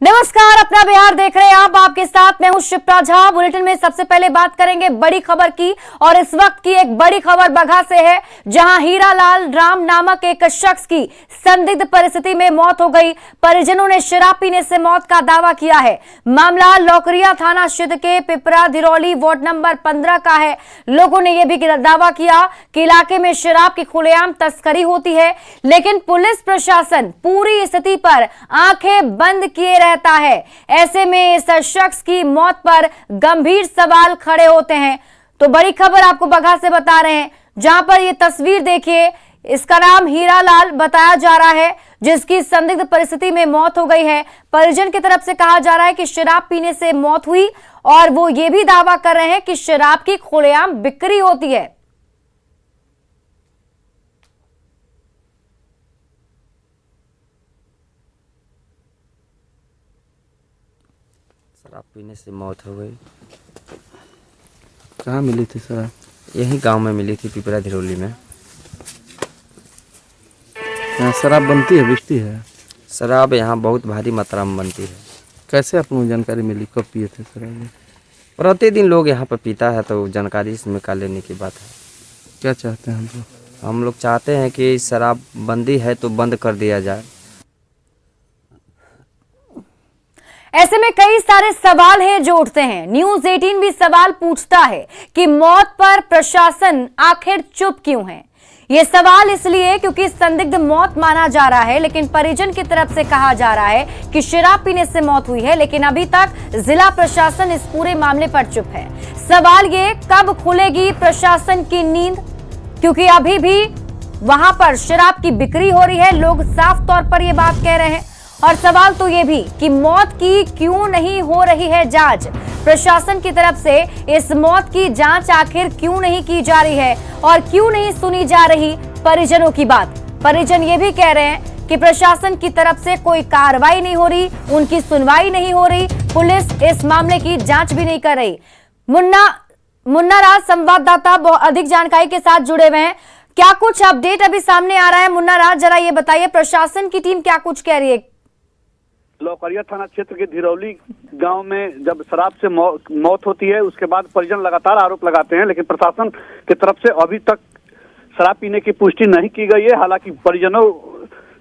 नमस्कार, अपना बिहार देख रहे हैं आप। आपके साथ मैं हूं शिप्रा झा। बुलेटिन में सबसे पहले बात करेंगे बड़ी खबर की, और इस वक्त की एक बड़ी खबर बगहा से है, जहां हीरालाल राम नामक एक शख्स की संदिग्ध परिस्थिति में मौत हो गई। परिजनों ने शराब पीने से मौत का दावा किया है। मामला लौकरिया थाना क्षेत्र के पिपरा धिरौली वार्ड नंबर 15 का है। लोगों ने यह भी दावा किया कि इलाके में शराब की खुलेआम तस्करी होती है, लेकिन पुलिस प्रशासन पूरी स्थिति पर आंखें बंद किए रहता है। ऐसे में इस शख्स की मौत पर गंभीर सवाल खड़े होते हैं। तो बड़ी खबर आपको बगहा से बता रहे हैं, जहां पर ये तस्वीर देखिए। इसका नाम हीरालाल बताया जा रहा है, जिसकी संदिग्ध परिस्थिति में मौत हो गई है। परिजन की तरफ से कहा जा रहा है कि शराब पीने से मौत हुई, और वो ये भी दावा कर रहे हैं कि शराब की खुलेआम बिक्री होती है। शराब पीने से मौत हो गई। कहाँ मिली थी शराब? यही गांव में मिली थी, पिपरा धिरौली में। यहाँ शराब बनती है, बिकती है? शराब यहाँ बहुत भारी मात्रा में बनती है। कैसे आपको जानकारी मिली? कब पिए थे शराब? प्रतिदिन लोग यहाँ पर पीता है, तो जानकारी इसमें का लेने की बात है। क्या चाहते हैं हम लोग चाहते हैं कि शराब बंदी है तो बंद कर दिया जाए। ऐसे में कई सारे सवाल हैं जो उठते हैं। न्यूज़ 18 भी सवाल पूछता है कि मौत पर प्रशासन आखिर चुप क्यों है। यह सवाल इसलिए क्योंकि संदिग्ध मौत माना जा रहा है, लेकिन परिजन की तरफ से कहा जा रहा है कि शराब पीने से मौत हुई है, लेकिन अभी तक जिला प्रशासन इस पूरे मामले पर चुप है। सवाल ये, कब खुलेगी प्रशासन की नींद, क्योंकि अभी भी वहां पर शराब की बिक्री हो रही है। लोग साफ तौर पर यह बात कह रहे हैं। और सवाल तो ये भी कि मौत की क्यों नहीं हो रही है जांच। प्रशासन की तरफ से इस मौत की जांच आखिर क्यों नहीं की जा रही है, और क्यों नहीं सुनी जा रही परिजनों की बात। परिजन ये भी कह रहे हैं कि प्रशासन की तरफ से कोई कार्रवाई नहीं हो रही, उनकी सुनवाई नहीं हो रही, पुलिस इस मामले की जांच भी नहीं कर रही। मुन्ना राज संवाददाता बहुत अधिक जानकारी के साथ जुड़े हुए हैं। क्या कुछ अपडेट अभी सामने आ रहा है मुन्ना राज, जरा ये बताइए, प्रशासन की टीम क्या कुछ कह रही है? लौकरिया थाना क्षेत्र के धिरौली गांव में जब शराब से मौत होती है, उसके बाद परिजन लगातार आरोप लगाते हैं, लेकिन प्रशासन की तरफ से अभी तक शराब पीने की पुष्टि नहीं की गई है। हालांकि परिजनों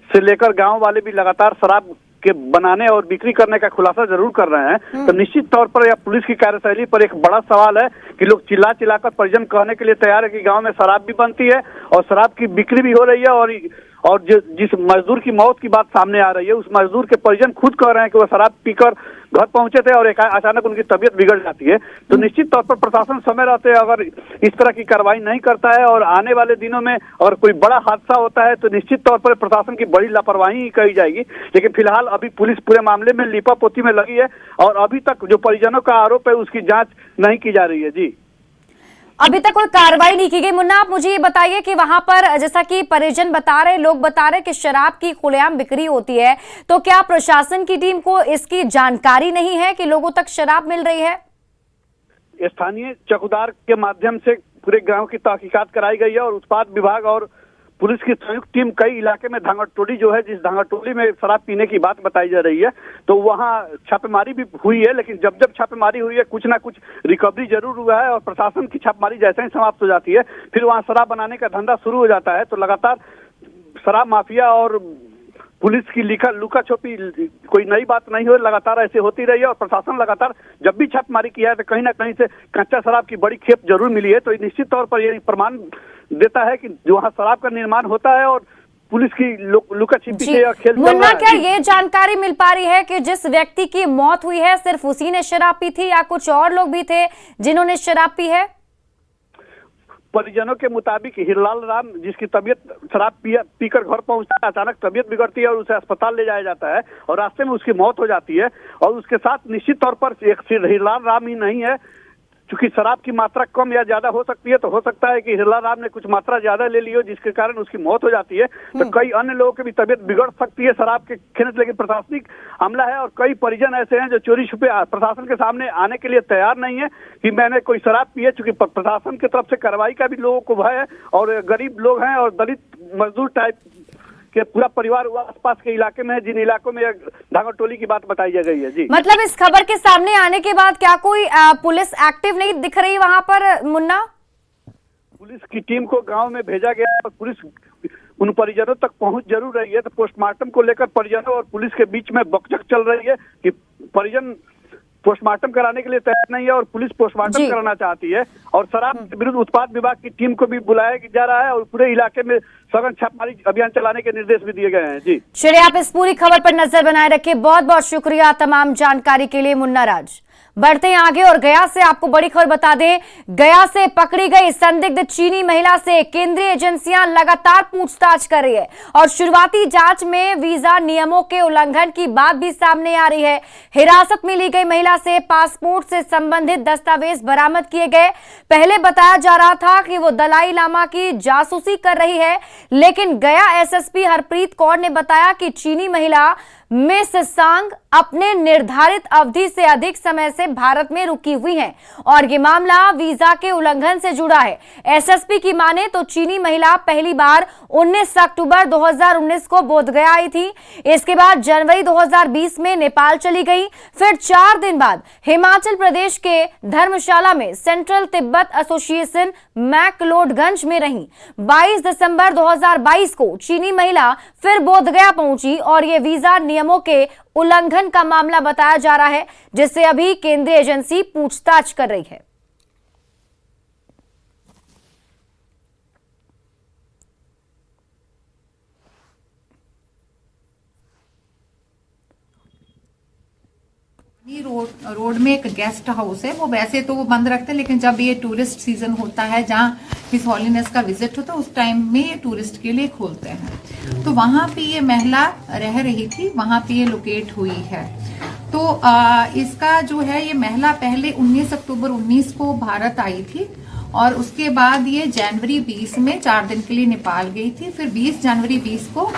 से लेकर गांव वाले भी लगातार शराब के बनाने और बिक्री करने का खुलासा जरूर कर रहे हैं। तो निश्चित तौर पर यह पुलिस की कार्यशैली पर एक बड़ा सवाल है कि लोग चिल्ला चिल्लाकर परिजन कहने के लिए तैयार है कि गांव में शराब भी बनती है और शराब की बिक्री भी हो रही है, और जिस मजदूर की मौत की बात सामने आ रही है, उस मजदूर के परिजन खुद कह रहे हैं कि वो शराब पीकर घर पहुंचे थे और अचानक उनकी तबीयत बिगड़ जाती है। तो निश्चित तौर पर प्रशासन समय रहते अगर इस तरह की कार्रवाई नहीं करता है और आने वाले दिनों में और कोई बड़ा हादसा होता है, तो निश्चित तौर पर प्रशासन की बड़ी लापरवाही ही कही जाएगी। लेकिन फिलहाल अभी पुलिस पूरे मामले में लीपापोती में लगी है, और अभी तक जो परिजनों का आरोप है उसकी जाँच नहीं की जा रही है। जी, अभी तक कोई कार्रवाई नहीं की गई। मुन्ना, आप मुझे ये बताइए कि वहां पर जैसा कि परिजन बता रहे, लोग बता रहे कि शराब की खुलेआम बिक्री होती है, तो क्या प्रशासन की टीम को इसकी जानकारी नहीं है कि लोगों तक शराब मिल रही है? स्थानीय चौकीदार के माध्यम से पूरे गांव की तहकीकात कराई गई है, और उत्पाद विभाग और पुलिस की संयुक्त टीम कई इलाके में धांगाटोली जो है, जिस धांगाटोली में शराब पीने की बात बताई जा रही है, तो वहां छापेमारी भी हुई है। लेकिन जब छापेमारी हुई है, कुछ ना कुछ रिकवरी जरूर हुआ है, और प्रशासन की छापेमारी जैसे ही समाप्त हो जाती है, फिर वहां शराब बनाने का धंधा शुरू हो जाता है। तो लगातार शराब माफिया और पुलिस की लुका छुपी कोई नई बात नहीं हो, लगातार ऐसे होती रही है। और प्रशासन लगातार जब भी छापेमारी किया है, तो कहीं ना कहीं से कच्चा शराब की बड़ी खेप जरूर मिली है। तो निश्चित तौर पर यह प्रमाण देता है कि जो वहाँ शराब का निर्माण होता है और पुलिस की लुका छिपी से यह खेल चल रहा है। मुन्ना, क्या ये जानकारी मिल पा रही है कि जिस व्यक्ति की मौत हुई है सिर्फ उसी ने शराब पी थी, या कुछ और लोग भी थे जिन्होंने शराब पी है? परिजनों के मुताबिक हीरालाल राम, जिसकी तबीयत शराब पीकर घर पहुंचता है, अचानक तबीयत बिगड़ती है और उसे अस्पताल ले जाया जाता है, और रास्ते में उसकी मौत हो जाती है। और उसके साथ निश्चित तौर पर एक हीरालाल राम ही नहीं है, चूंकि शराब की मात्रा कम या ज्यादा हो सकती है, तो हो सकता है कि हीरालाल राम ने कुछ मात्रा ज्यादा ले ली हो, जिसके कारण उसकी मौत हो जाती है। तो कई अन्य लोगों की भी तबीयत बिगड़ सकती है शराब के खेने से। लेकिन प्रशासनिक हमला है, और कई परिजन ऐसे हैं जो चोरी छुपे प्रशासन के सामने आने के लिए तैयार नहीं है कि मैंने कोई शराब पी है, चूंकि प्रशासन की तरफ से कार्रवाई का भी लोगों को भय है, और गरीब लोग हैं और दलित मजदूर टाइप कि पूरा परिवार आसपास के इलाके में है, जिन इलाकों में धागा टोली की बात बताई जा गई है। जी, मतलब इस खबर के सामने आने के बाद क्या कोई पुलिस एक्टिव नहीं दिख रही वहां पर मुन्ना? पुलिस की टीम को गांव में भेजा गया और पुलिस उन परिजनों तक पहुंच जरूर रही है। तो पोस्टमार्टम को लेकर परिजनों और पुलिस के बीच में बकझक चल रही है कि परिजन पोस्टमार्टम कराने के लिए तैयार नहीं है और पुलिस पोस्टमार्टम कराना चाहती है। और शराब के विरुद्ध उत्पाद विभाग की टीम को भी बुलाया जा रहा है और पूरे इलाके में सघन छापेमारी अभियान चलाने के निर्देश भी दिए गए हैं। जी चलिए, आप इस पूरी खबर पर नजर बनाए रखिए। बहुत बहुत शुक्रिया तमाम जानकारी के लिए मुन्ना राज। बढ़ते हैं आगे और गया से आपको बड़ी खबर बता दें। गया से पकड़ी गई संदिग्ध चीनी महिला से केंद्रीय एजेंसियां लगातार पूछताछ कर रही है और शुरुआती जांच में वीजा नियमों के उल्लंघन की बात भी सामने आ रही है। हिरासत में ली गई महिला से पासपोर्ट से संबंधित दस्तावेज बरामद किए गए। पहले बताया जा रहा था कि वो दलाई लामा की जासूसी कर रही है, लेकिन गया एसएसपी हरप्रीत कौर ने बताया कि चीनी महिला मिस सांग अपने निर्धारित अवधि से अधिक समय से भारत में रुकी हुई हैं और ये मामला वीजा के उल्लंघन से जुड़ा है। एसएसपी की माने तो चीनी महिला पहली बार 19 अक्टूबर 2019 को बोधगया आई थी। इसके बाद जनवरी 2020 में नेपाल चली गई। फिर 4 दिन बाद हिमाचल प्रदेश के धर्मशाला में सेंट्रल तिब्बत एसोसिएशन मैकलोडगंज में रही। 22 दिसंबर 2022 को चीनी महिला फिर बोधगया पहुंची और ये वीजा नियमों के उल्लंघन का मामला बताया जा रहा है, जिससे अभी केंद्रीय एजेंसी पूछताछ कर रही है। रोड में एक गेस्ट हाउस है, वो वैसे तो वो बंद रखते हैं, लेकिन जब ये टूरिस्ट सीजन होता है जहाँ हिज हॉलीनेस का विजिट होता है उस टाइम में ये टूरिस्ट के लिए खोलते हैं। तो वहां पे ये महिला रह रही थी, वहां पे ये लोकेट हुई है। तो इसका जो है ये महिला पहले 19 अक्टूबर 19 को भारत आई थी और उसके बाद ये जनवरी 20 में 4 दिन के लिए नेपाल गई थी। फिर 20 जनवरी 20 को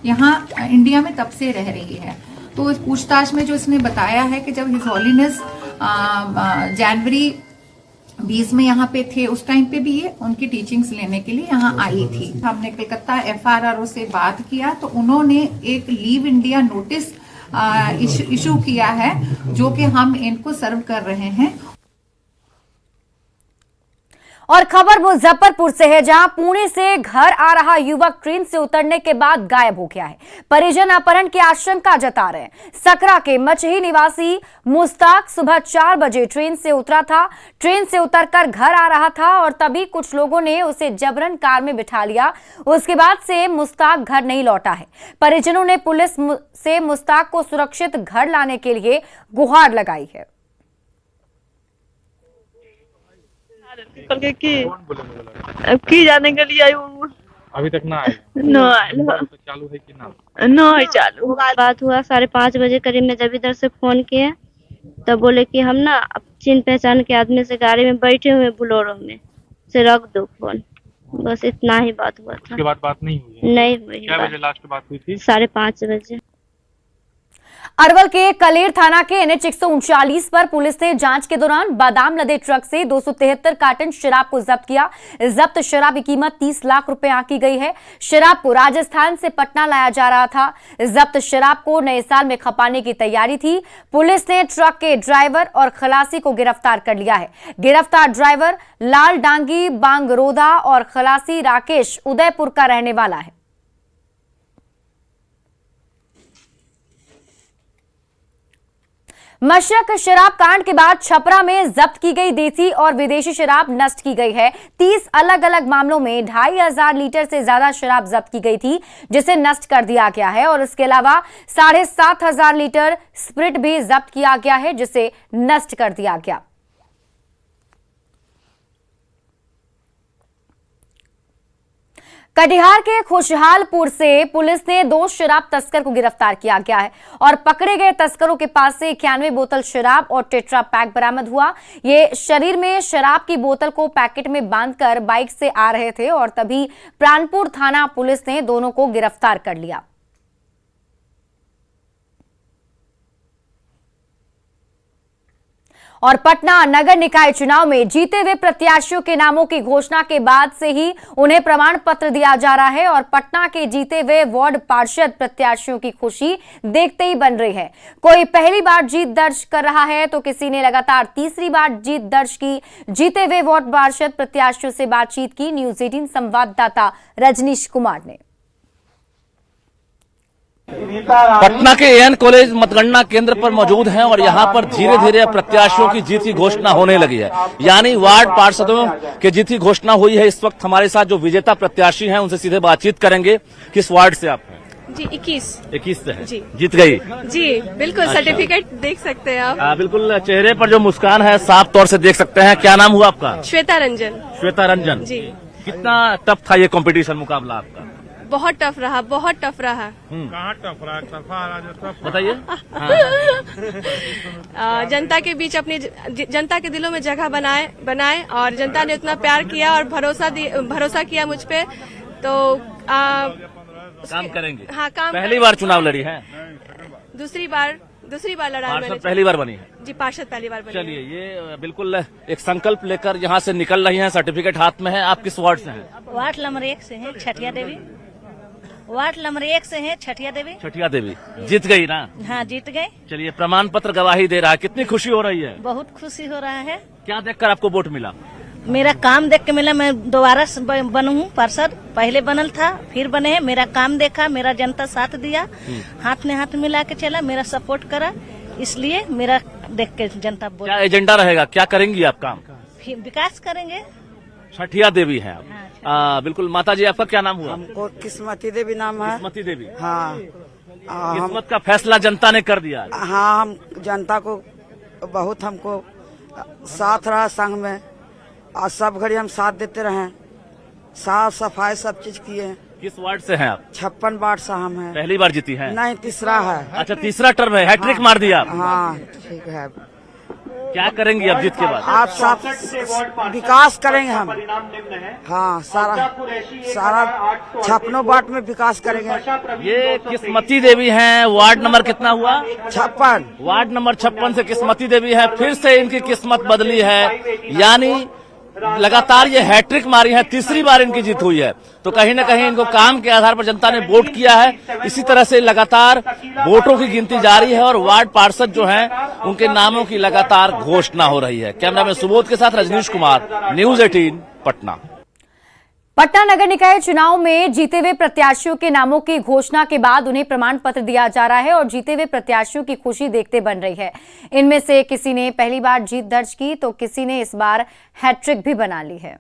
यहाँ इंडिया में तब से रह रही है। तो इस पूछताछ में जो इसने बताया है कि जब हिज हॉलीनेस जनवरी 20 में यहाँ पे थे, उस टाइम पे भी ये उनकी टीचिंग्स लेने के लिए यहाँ आई थी। हमने कलकत्ता एफआरआरओ से बात किया तो उन्होंने एक लीव इंडिया नोटिस इशू किया है, जो कि हम इनको सर्व कर रहे हैं। और खबर मुजफ्फरपुर से है, जहां पुणे से घर आ रहा युवक ट्रेन से उतरने के बाद गायब हो गया है। परिजन अपहरण की आशंका जता रहे हैं। सकरा के मचही निवासी मुस्ताक सुबह 4 बजे ट्रेन से उतरा था। ट्रेन से उतरकर घर आ रहा था और तभी कुछ लोगों ने उसे जबरन कार में बिठा लिया। उसके बाद से मुस्ताक घर नहीं लौटा है। परिजनों ने पुलिस से मुस्ताक को सुरक्षित घर लाने के लिए गुहार लगाई है। की जाने के लिए आई हूँ, अभी तक ना आए। तो चालू है कि ना? नहीं चालू। बात हुआ 5:30 बजे करीब में, जब इधर से फोन किए तब बोले कि हम ना चिन्ह पहचान के आदमी से गाड़ी में बैठे हुए बोलेरो में से रख दो फोन। बस इतना ही बात हुआ था। उसके बाद बात नहीं हुई? नहीं हुई। क्या बजे लास्ट बात हुई थी? 5:30 बजे। अरवल के कलेर थाना के NH 139 पर पुलिस ने जांच के दौरान बादाम लदे ट्रक से 273 कार्टन शराब को जब्त किया। जब्त शराब की कीमत 30 लाख रुपए आंकी गई है। शराब को राजस्थान से पटना लाया जा रहा था। जब्त शराब को नए साल में खपाने की तैयारी थी। पुलिस ने ट्रक के ड्राइवर और खलासी को गिरफ्तार कर लिया है। गिरफ्तार ड्राइवर लाल डांगी बांगरोदा और खलासी राकेश उदयपुर का रहने वाला है। मशरक शराब कांड के बाद छपरा में जब्त की गई देसी और विदेशी शराब नष्ट की गई है। 30 अलग अलग मामलों में 2500 लीटर से ज्यादा शराब जब्त की गई थी, जिसे नष्ट कर दिया गया है। और इसके अलावा 7500 लीटर स्प्रिट भी जब्त किया गया है, जिसे नष्ट कर दिया गया। कटिहार के खुशहालपुर से पुलिस ने 2 शराब तस्कर को गिरफ्तार किया गया है और पकड़े गए तस्करों के पास से 91 बोतल शराब और टेट्रा पैक बरामद हुआ। ये शरीर में शराब की बोतल को पैकेट में बांधकर बाइक से आ रहे थे और तभी प्राणपुर थाना पुलिस ने दोनों को गिरफ्तार कर लिया। और पटना नगर निकाय चुनाव में जीते हुए प्रत्याशियों के नामों की घोषणा के बाद से ही उन्हें प्रमाण पत्र दिया जा रहा है और पटना के जीते हुए वार्ड पार्षद प्रत्याशियों की खुशी देखते ही बन रही है। कोई पहली बार जीत दर्ज कर रहा है तो किसी ने लगातार तीसरी बार जीत दर्ज की। जीते हुए वार्ड पार्षद प्रत्याशियों से बातचीत की न्यूज 18 संवाददाता रजनीश कुमार ने। पटना के एएन कॉलेज मतगणना केंद्र पर मौजूद हैं और यहां पर धीरे धीरे प्रत्याशियों की जीत की घोषणा होने लगी है, यानी वार्ड पार्षदों के जीत की घोषणा हुई है। इस वक्त हमारे साथ जो विजेता प्रत्याशी हैं उनसे सीधे बातचीत करेंगे। किस वार्ड से आप हैं? जी 21 से हैं। जी जीत गई? जी बिल्कुल। अच्छा। सर्टिफिकेट देख सकते हैं आप। बिल्कुल, चेहरे पर जो मुस्कान है साफ तौर से देख सकते हैं। क्या नाम हुआ आपका? श्वेता रंजन। श्वेता रंजन जी। कितना टफ था ये कंपटीशन, मुकाबला आपका? बहुत टफ रहा, बहुत टफ रहा। कहाँ टफ रहा? बताइए। जनता के बीच अपनी जनता के दिलों में जगह बनाए और जनता ने उतना प्यार किया और भरोसा किया मुझ पे, तो काम करेंगे। हाँ, काम। पहली बार चुनाव लड़ी है? दूसरी बार लड़ा है मैंने। पार्षद पहली बार बनी है? जी, पार्षद पहली बार बनी। चलिए, ये बिल्कुल एक संकल्प लेकर यहाँ से निकल रही हैं, सर्टिफिकेट हाथ में है। आप किस वार्ड से हैं? वार्ड नंबर 1 से है छठिया देवी। वार्ड नंबर 1 से है छठिया देवी। छठिया देवी जीत गई ना? हाँ, जीत गए। चलिए, प्रमाण पत्र गवाही दे रहा है, कितनी खुशी हो रही है? बहुत खुशी हो रहा है। क्या देखकर आपको वोट मिला? मेरा काम देख के मिला। मैं दोबारा बनू हूँ पार्षद, पहले बनल था फिर बने हैं। मेरा काम देखा, मेरा जनता साथ दिया, हाथ में हाथ मिला के चला, मेरा सपोर्ट करा, इसलिए मेरा देख के जनता बोल। क्या एजेंडा रहेगा, क्या करेंगी आप काम? फिर विकास करेंगे। छठिया देवी है आप? बिल्कुल। माता जी, आपका क्या नाम हुआ? हमको किस्मती देवी नाम है। किस्मती देवी। हाँ। किस्मत का फैसला जनता ने कर दिया। हाँ, हम जनता को बहुत हमको साथ रहा संघ में, और सब घड़ी हम साथ देते रहे, साफ सफाई सब चीज किए। किस वार्ड से हैं आप? 56 वार्ड से हम हैं। पहली बार जीती हैं? नहीं, तीसरा है। अच्छा, तीसरा टर्म है, हैट्रिक मार दिया आप? हाँ, ठीक है। क्या करेंगे अब जीत के बाद? आप सब विकास करेंगे हम। हाँ, सारा 56 वार्ड में विकास करेंगे। ये किस्मती देवी हैं। वार्ड नंबर कितना हुआ? 56। वार्ड नंबर 56 से किस्मती देवी है। फिर से इनकी किस्मत बदली है, यानी लगातार ये हैट्रिक मारी है, तीसरी बार इनकी जीत हुई है। तो कहीं न कहीं इनको काम के आधार पर जनता ने वोट किया है। इसी तरह से लगातार वोटों की गिनती जारी है और वार्ड पार्षद जो हैं उनके नामों की लगातार घोषणा हो रही है। कैमरामैन सुबोध के साथ रजनीश कुमार, न्यूज 18 पटना। पटना नगर निकाय चुनाव में जीते हुए प्रत्याशियों के नामों की घोषणा के बाद उन्हें प्रमाण पत्र दिया जा रहा है और जीते हुए प्रत्याशियों की खुशी देखते बन रही है। इनमें से किसी ने पहली बार जीत दर्ज की तो किसी ने इस बार हैट्रिक भी बना ली है।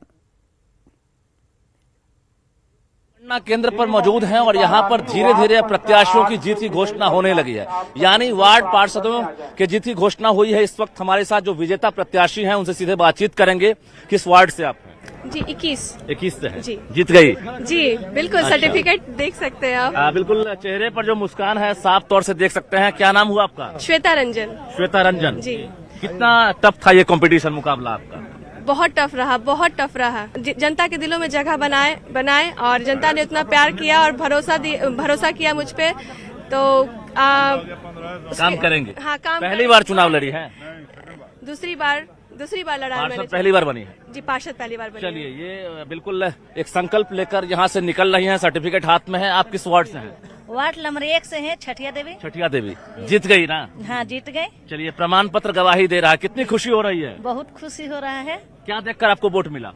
मतगणना केंद्र पर मौजूद हैं और यहां पर धीरे धीरे प्रत्याशियों की जीत की घोषणा होने लगी है, यानी वार्ड पार्षदों के जीत की घोषणा हुई है। इस वक्त हमारे साथ जो विजेता प्रत्याशी हैं उनसे सीधे बातचीत करेंगे। किस वार्ड से आप हैं? जी 21 से हैं। जी। जीत गई? जी बिल्कुल। अच्छा। सर्टिफिकेट देख सकते हैं आप। बिल्कुल, चेहरे पर जो मुस्कान है साफ तौर से देख सकते हैं। क्या नाम हुआ आपका? श्वेता रंजन। श्वेता रंजन। जी। कितना टफ था ये कंपटीशन, मुकाबला आपका? बहुत टफ रहा, बहुत टफ रहा। जनता के दिलों में जगह बनाए और जनता ने उतना प्यार किया और भरोसा किया मुझ पे, तो काम करेंगे। हाँ, काम। पहली बार चुनाव लड़ी है? दूसरी बार लड़ा है मैंने। पार्षद पहली बार बनी है? जी, पार्षद पहली बार बनी। चलिए, ये बिल्कुल एक संकल्प लेकर यहाँ से निकल रही हैं, सर्टिफिकेट हाथ में है। आप किस वार्ड से हैं? वार्ड नंबर 1 से है छठिया देवी। छठिया देवी जीत गई ना? हाँ, जीत गए। चलिए, प्रमाण पत्र गवाही दे रहा है, कितनी खुशी हो रही है? बहुत खुशी हो रहा है। क्या देखकर आपको वोट मिला?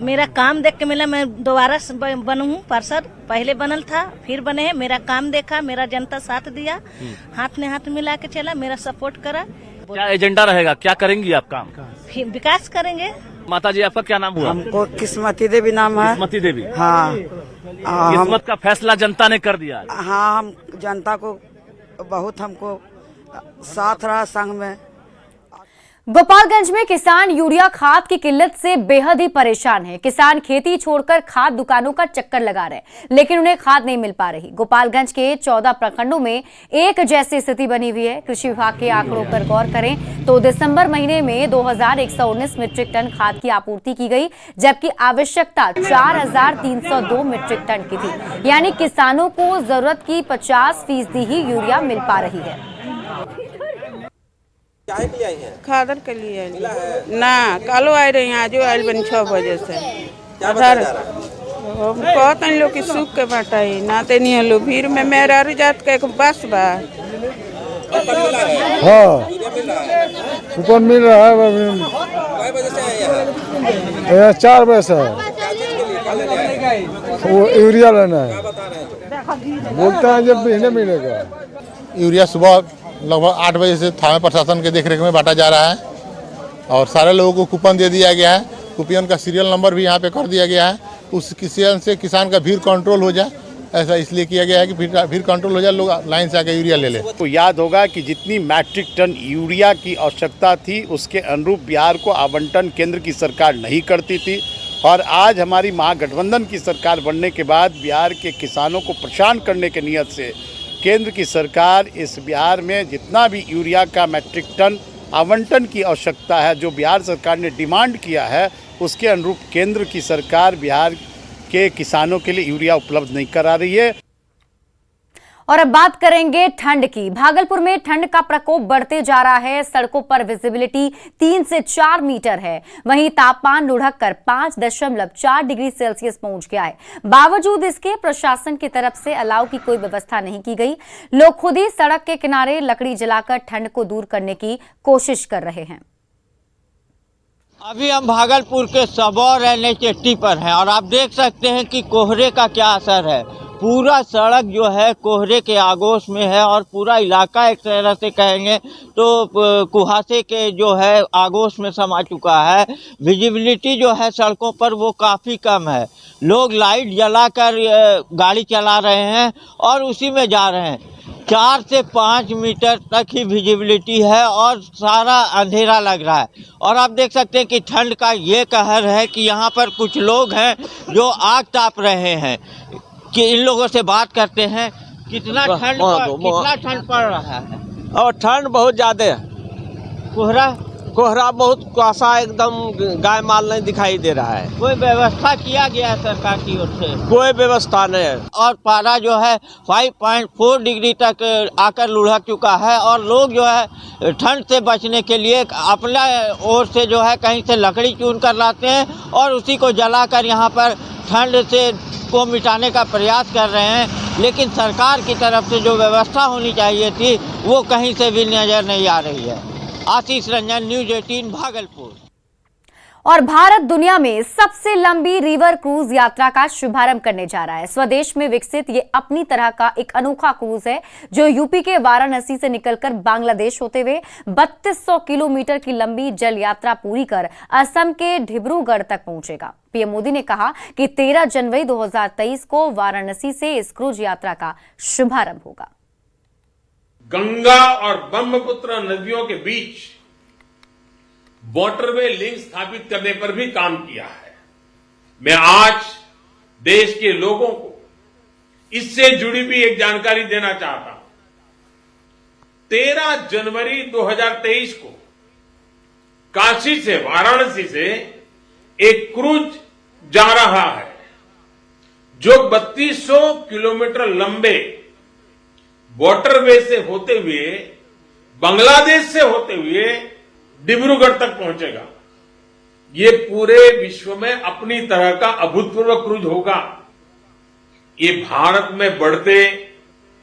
मेरा काम देख के मिला। मैं दोबारा बनू हूँ पार्षद, पहले बनल था फिर बने हैं। मेरा काम देखा, मेरा जनता साथ दिया, हाथ में हाथ मिला के चला, मेरा सपोर्ट करा। क्या एजेंडा रहेगा, क्या करेंगी आप काम? फिर विकास करेंगे। माता जी, आपका क्या नाम हुआ? हमको किस्मती देवी नाम है। किस्मती देवी। हाँ। किस्मत का फैसला जनता ने कर दिया। हाँ, हम जनता को बहुत हमको साथ रहा संघ में। गोपालगंज में किसान यूरिया खाद की किल्लत से बेहद ही परेशान है। किसान खेती छोड़कर खाद दुकानों का चक्कर लगा रहे, लेकिन उन्हें खाद नहीं मिल पा रही। गोपालगंज के 14 प्रखंडों में एक जैसी स्थिति बनी हुई है। कृषि विभाग के आंकड़ों पर गौर करें तो दिसंबर महीने में 2119 मीट्रिक टन खाद की आपूर्ति की गई, जबकि आवश्यकता 4302 मीट्रिक टन की थी। यानी किसानों को जरूरत की 50% ही यूरिया मिल पा रही है। काहे के लिए आई हैं? खादर के लिए ना कालो आए रहे हैं, आज आयल बन 6 बजे से। क्या बताया जा रहा है? हम कहते हैं लोग की सूख के बाटाई ना नहीं लो भीड़ में मेरा जात का एक बस बा। हाँ कूपन मिल रहा है। कितने बजे से आए हैं? 4 बजे से है। क्या चीज के लिए? क्या लेने आए हैं? वो यूरिया लेना है। क्या बता रहे हैं? बोलते हैं जब महीने मिलेगा। यूरिया सुबह लगभग 8 बजे से थाना प्रशासन के देखरेख में बांटा जा रहा है और सारे लोगों को कूपन दे दिया गया है। कूपन का सीरियल नंबर भी यहाँ पे कर दिया गया है। उस सीरियल से किसान का भीड़ कंट्रोल हो जाए, ऐसा इसलिए किया गया है कि भीड़ कंट्रोल हो जाए, लोग लाइन से आकर यूरिया ले लें। तो याद होगा कि जितनी मैट्रिक टन यूरिया की आवश्यकता थी उसके अनुरूप बिहार को आवंटन केंद्र की सरकार नहीं करती थी और आज हमारी महागठबंधन की सरकार बनने के बाद बिहार के किसानों को परेशान करने के नियत से केंद्र की सरकार इस बिहार में जितना भी यूरिया का मैट्रिक टन आवंटन की आवश्यकता है, जो बिहार सरकार ने डिमांड किया है, उसके अनुरूप केंद्र की सरकार बिहार के किसानों के लिए यूरिया उपलब्ध नहीं करा रही है। और अब बात करेंगे ठंड की। भागलपुर में ठंड का प्रकोप बढ़ते जा रहा है। सड़कों पर विजिबिलिटी 3 से 4 मीटर है। वहीं तापमान लुढ़क कर 5.4 डिग्री सेल्सियस पहुंच गया है। बावजूद इसके प्रशासन की तरफ से अलाव की कोई व्यवस्था नहीं की गई। लोग खुद ही सड़क के किनारे लकड़ी जलाकर ठंड को दूर करने की कोशिश कर रहे हैं। अभी हम भागलपुर के सबौर NH80 पर हैं और आप देख सकते हैं कि कोहरे का क्या असर है। पूरा सड़क जो है कोहरे के आगोश में है और पूरा इलाका एक तरह से कहेंगे तो कुहासे के जो है आगोश में समा चुका है। विजिबिलिटी जो है सड़कों पर वो काफ़ी कम है। लोग लाइट जलाकर गाड़ी चला रहे हैं और उसी में जा रहे हैं। 4 से 5 मीटर तक ही विजिबिलिटी है और सारा अंधेरा लग रहा है। और आप देख सकते हैं कि ठंड का ये कहर है कि यहाँ पर कुछ लोग हैं जो आग ताप रहे हैं। कि इन लोगों से बात करते हैं, कितना ठंड पड़ रहा है? और ठंड बहुत ज़्यादा है। कोहरा बहुत कुहासा, एकदम गाय माल नहीं दिखाई दे रहा है। कोई व्यवस्था किया गया है सरकार की ओर से? कोई व्यवस्था नहीं है। और पारा जो है 5.4 डिग्री तक आकर लुढ़क चुका है और लोग जो है ठंड से बचने के लिए अपना ओर से जो है कहीं से लकड़ी चुन कर लाते हैं और उसी को जलाकर यहाँ पर ठंड से को मिटाने का प्रयास कर रहे हैं। लेकिन सरकार की तरफ से जो व्यवस्था होनी चाहिए थी वो कहीं से भी नजर नहीं आ रही है। आशीष रंजन, न्यूज़ 18 भागलपुर। और भारत दुनिया में सबसे लंबी रिवर क्रूज यात्रा का शुभारंभ करने जा रहा है। स्वदेश में विकसित ये अपनी तरह का एक अनोखा क्रूज है जो यूपी के वाराणसी से निकलकर बांग्लादेश होते हुए 3200 किलोमीटर की लंबी जल यात्रा पूरी कर असम के डिब्रूगढ़ तक पहुंचेगा। पीएम मोदी ने कहा कि 13 जनवरी 2023 को वाराणसी से इस क्रूज यात्रा का शुभारंभ होगा। गंगा और ब्रह्मपुत्र नदियों के बीच वाटरवे लिंक स्थापित करने पर भी काम किया है। मैं आज देश के लोगों को इससे जुड़ी भी एक जानकारी देना चाहता हूं। 13 जनवरी 2023 को काशी से, वाराणसी से एक क्रूज जा रहा है जो 3200 किलोमीटर लंबे वाटरवे से होते हुए, बांग्लादेश से होते हुए डिब्रूगढ़ तक पहुंचेगा। ये पूरे विश्व में अपनी तरह का अभूतपूर्व क्रूज होगा। ये भारत में बढ़ते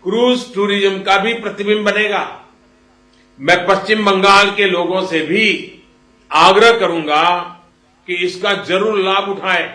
क्रूज टूरिज्म का भी प्रतिबिंब बनेगा। मैं पश्चिम बंगाल के लोगों से भी आग्रह करूंगा कि इसका जरूर लाभ उठाएं।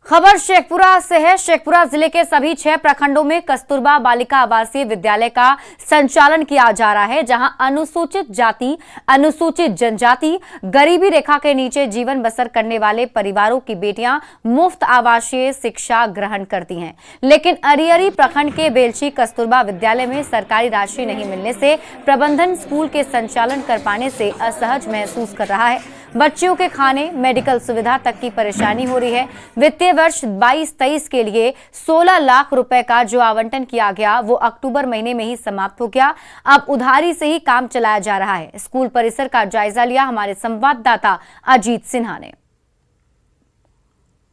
खबर शेखपुरा से है। शेखपुरा जिले के सभी 6 प्रखंडों में कस्तूरबा बालिका आवासीय विद्यालय का संचालन किया जा रहा है, जहां अनुसूचित जाति, अनुसूचित जनजाति, गरीबी रेखा के नीचे जीवन बसर करने वाले परिवारों की बेटियां मुफ्त आवासीय शिक्षा ग्रहण करती हैं। लेकिन अरियरी प्रखंड के बेलछी कस्तूरबा विद्यालय में सरकारी राशि नहीं मिलने से प्रबंधन स्कूल के संचालन कर पाने से असहज महसूस कर रहा है। बच्चियों के खाने, मेडिकल सुविधा तक की परेशानी हो रही है। वित्तीय वर्ष 22-23 के लिए 16 लाख रुपए का जो आवंटन किया गया वो अक्टूबर महीने में ही समाप्त हो गया। अब उधारी से ही काम चलाया जा रहा है। स्कूल परिसर का जायजा लिया हमारे संवाददाता अजीत सिन्हा ने।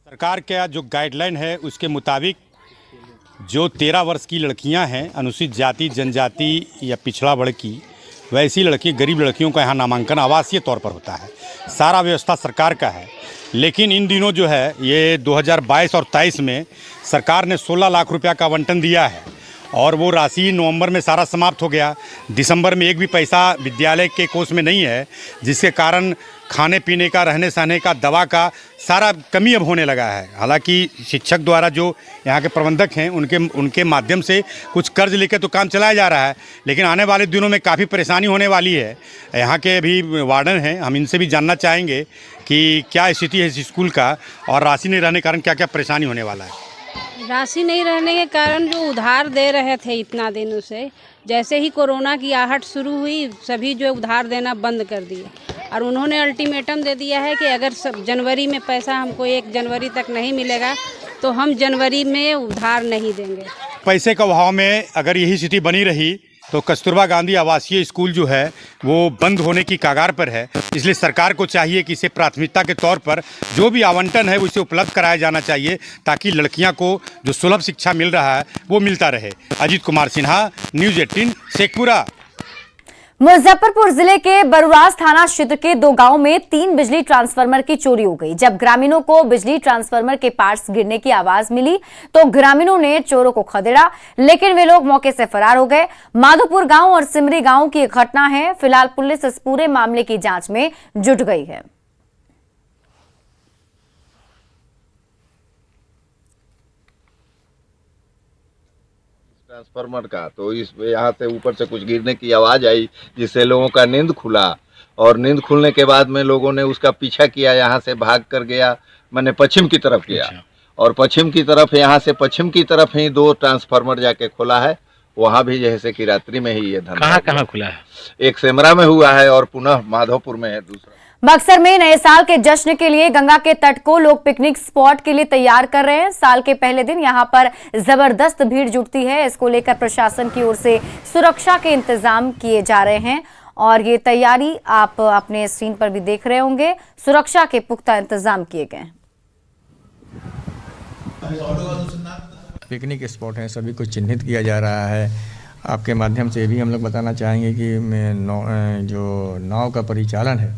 सरकार का जो गाइडलाइन है उसके मुताबिक जो 13 वर्ष की लड़कियां हैं, अनुसूचित जाति, जनजाति या पिछड़ा वर्ग की, वैसी लड़की गरीब लड़कियों का यहाँ नामांकन आवासीय तौर पर होता है। सारा व्यवस्था सरकार का है। लेकिन इन दिनों जो है ये 2022 और 23 में सरकार ने 16 लाख रुपया का आवंटन दिया है और वो राशि नवंबर में सारा समाप्त हो गया। दिसंबर में एक भी पैसा विद्यालय के कोष में नहीं है, जिसके कारण खाने पीने का, रहने सहने का, दवा का सारा कमी अब होने लगा है। हालांकि शिक्षक द्वारा जो यहाँ के प्रबंधक हैं उनके माध्यम से कुछ कर्ज लेकर तो काम चलाया जा रहा है, लेकिन आने वाले दिनों में काफ़ी परेशानी होने वाली है। यहाँ के अभी वार्डन हैं, हम इनसे भी जानना चाहेंगे कि क्या स्थिति है इस स्कूल का और राशि नहीं रहने के कारण क्या क्या परेशानी होने वाला है। राशि नहीं रहने के कारण जो उधार दे रहे थे इतना दिनों से, जैसे ही कोरोना की आहट शुरू हुई सभी जो उधार देना बंद कर दिए और उन्होंने अल्टीमेटम दे दिया है कि अगर जनवरी में पैसा हमको 1 जनवरी तक नहीं मिलेगा तो हम जनवरी में उधार नहीं देंगे। पैसे के अभाव में अगर यही स्थिति बनी रही तो कस्तूरबा गांधी आवासीय स्कूल जो है वो बंद होने की कगार पर है। इसलिए सरकार को चाहिए कि इसे प्राथमिकता के तौर पर जो भी आवंटन है उसे उपलब्ध कराया जाना चाहिए, ताकि लड़कियां को जो सुलभ शिक्षा मिल रहा है वो मिलता रहे। अजीत कुमार सिन्हा, न्यूज़ 18, शेखपुरा। मुजफ्फरपुर जिले के बरुराज थाना क्षेत्र के 2 गांवों में 3 बिजली ट्रांसफार्मर की चोरी हो गई। जब ग्रामीणों को बिजली ट्रांसफार्मर के पार्ट्स गिरने की आवाज मिली तो ग्रामीणों ने चोरों को खदेड़ा, लेकिन वे लोग मौके से फरार हो गए। माधोपुर गांव और सिमरी गांव की एक घटना है। फिलहाल पुलिस इस पूरे मामले की जांच में जुट गई है। ट्रांसफार्मर का तो इस यहाँ से ऊपर से कुछ गिरने की आवाज़ आई, जिससे लोगों का नींद खुला और नींद खुलने के बाद में लोगों ने उसका पीछा किया, यहाँ से भाग कर गया, मैंने पश्चिम की तरफ गया और पश्चिम की तरफ यहाँ से पश्चिम की तरफ ही 2 ट्रांसफार्मर जाके खुला है। वहाँ भी जैसे कि रात्रि में ही ये धंधा कहाँ खुला है, एक सेमरा में हुआ है और पुनः माधोपुर में है दूसरा। बक्सर में नए साल के जश्न के लिए गंगा के तट को लोग पिकनिक स्पॉट के लिए तैयार कर रहे हैं। साल के पहले दिन यहां पर जबरदस्त भीड़ जुटती है। इसको लेकर प्रशासन की ओर से सुरक्षा के इंतजाम किए जा रहे हैं और ये तैयारी आप अपने स्क्रीन पर भी देख रहे होंगे। सुरक्षा के पुख्ता इंतजाम किए गए हैं। पिकनिक स्पॉट हैं, सभी को चिन्हित किया जा रहा है। आपके माध्यम से भी हम लोग बताना चाहेंगे कि जो नाव का परिचालन है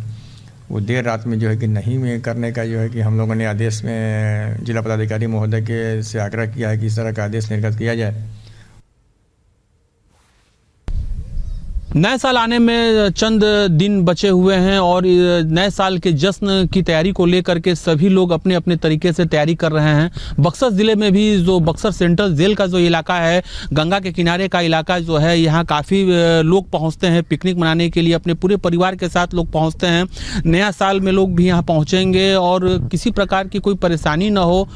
वो देर रात में जो है कि नहीं में करने का जो है कि हम लोगों ने आदेश में जिला पदाधिकारी महोदय के से आग्रह किया है कि इस तरह का आदेश निर्गत किया जाए। नए साल आने में चंद दिन बचे हुए हैं और नए साल के जश्न की तैयारी को लेकर के सभी लोग अपने अपने तरीके से तैयारी कर रहे हैं। बक्सर ज़िले में भी जो बक्सर सेंट्रल जेल का जो इलाका है, गंगा के किनारे का इलाका जो है, यहाँ काफ़ी लोग पहुँचते हैं पिकनिक मनाने के लिए। अपने पूरे परिवार के साथ लोग पहुँचते हैं। नया साल में लोग भी यहाँ पहुँचेंगे और किसी प्रकार की कोई परेशानी ना हो,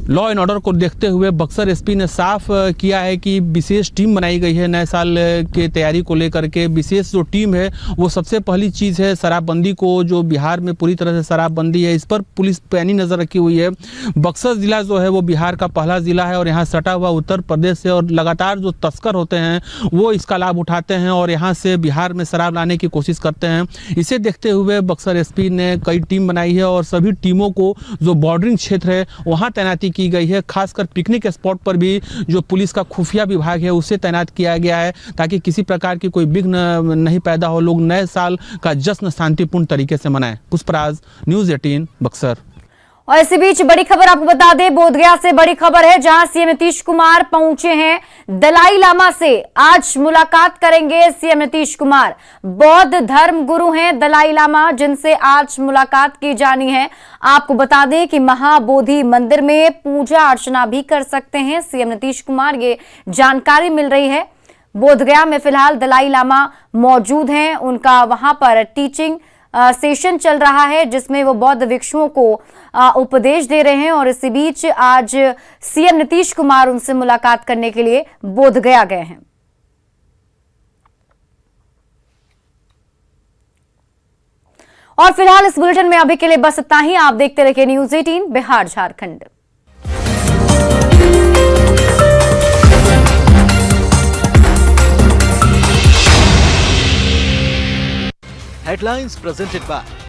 लॉ एंड ऑर्डर को देखते हुए बक्सर एसपी ने साफ किया है कि विशेष टीम बनाई गई है नए साल के तैयारी को लेकर के। विशेष जो टीम है वो सबसे पहली चीज़ है शराबबंदी को, जो बिहार में पूरी तरह से शराबबंदी है, इस पर पुलिस पैनी नज़र रखी हुई है। बक्सर ज़िला जो है वो बिहार का पहला ज़िला है और यहाँ सटा हुआ उत्तर प्रदेश से, और लगातार जो तस्कर होते हैं वो इसका लाभ उठाते हैं और यहाँ से बिहार में शराब लाने की कोशिश करते हैं। इसे देखते हुए बक्सर एसपी ने कई टीम बनाई है और सभी टीमों को जो बॉर्डरिंग क्षेत्र है वहाँ तैनाती की गई है। खासकर पिकनिक स्पॉट पर भी जो पुलिस का खुफिया विभाग है उसे तैनात किया गया है ताकि किसी प्रकार की कोई विघ्न नहीं पैदा हो, लोग नए साल का जश्न शांतिपूर्ण तरीके से मनाएं। पुष्पराज, न्यूज़ 18, बक्सर। और इसी बीच बड़ी खबर आपको बता दें, बोधगया से बड़ी खबर है जहां सीएम नीतीश कुमार पहुंचे हैं। दलाई लामा से आज मुलाकात करेंगे सीएम नीतीश कुमार। बौद्ध धर्म गुरु हैं दलाई लामा, जिनसे आज मुलाकात की जानी है। आपको बता दें कि महाबोधि मंदिर में पूजा अर्चना भी कर सकते हैं सीएम नीतीश कुमार, ये जानकारी मिल रही है। बोधगया में फिलहाल दलाई लामा मौजूद हैं, उनका वहां पर टीचिंग सेशन चल रहा है जिसमें वो बौद्ध भिक्षुओं को उपदेश दे रहे हैं और इसी बीच आज सीएम नीतीश कुमार उनसे मुलाकात करने के लिए बोधगया गए हैं। और फिलहाल इस बुलेटिन में अभी के लिए बस इतना ही। आप देखते रहिए news 18 Bihar Jharkhand. Headlines presented by